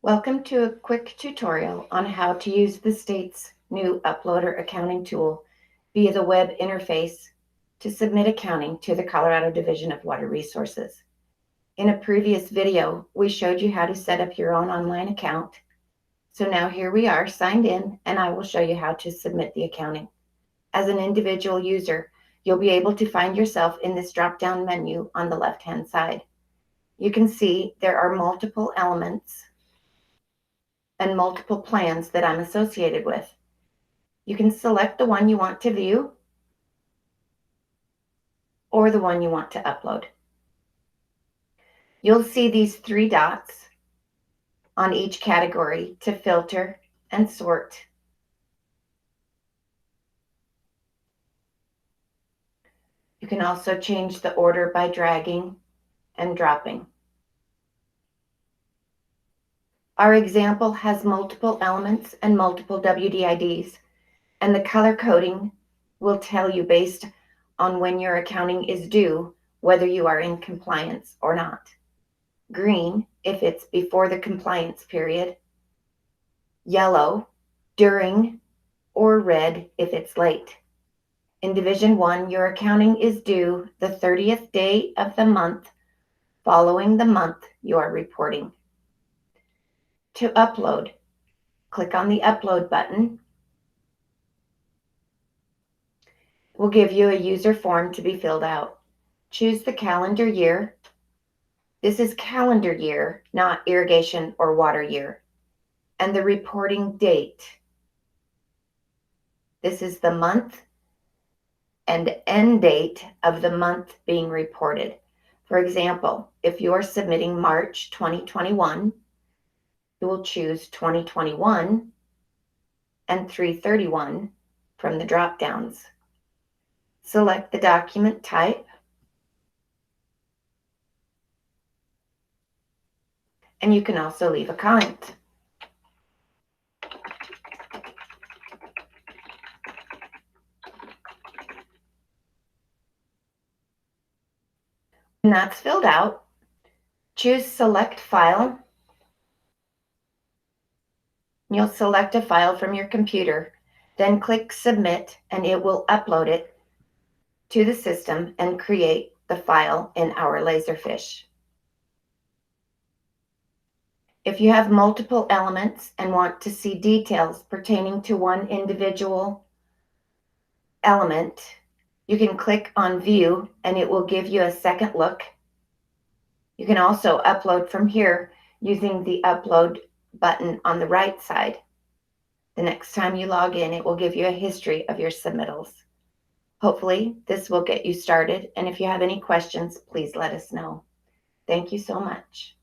Welcome to a quick tutorial on how to use the state's new Uploader accounting tool via the web interface to submit accounting to the Colorado Division of Water Resources. In a previous video, we showed you how to set up your own online account. So now here we are signed in, and I will show you how to submit the accounting. As an individual user, you'll be able to find yourself in this drop-down menu on the left-hand side. You can see there are multiple elements and multiple plans that I'm associated with. You can select the one you want to view or the one you want to upload. You'll see these three dots on each category to filter and sort. You can also change the order by dragging and dropping. Our example has multiple elements and multiple WDIDs, and the color coding will tell you based on when your accounting is due whether you are in compliance or not. Green if it's before the compliance period, yellow during, or red if it's late. In Division 1, your accounting is due the 30th day of the month following the month you are reporting. To upload, click on the Upload button. It will give you a user form to be filled out. Choose the calendar year. This is calendar year, not irrigation or water year. And the reporting date. This is the month and end date of the month being reported. For example, if you are submitting March 2021, you will choose 2021 and 3/31 from the drop-downs. Select the document type and you can also leave a comment. When that's filled out, choose Select File. You'll select a file from your computer, then click Submit, and it will upload it to the system and create the file in our Laserfish. If you have multiple elements and want to see details pertaining to one individual element, you can click on View and it will give you a second look. You can also upload from here using the Upload button on the right side. The next time you log in, it will give you a history of your submittals. Hopefully, this will get you started, and if you have any questions, please let us know. Thank you so much.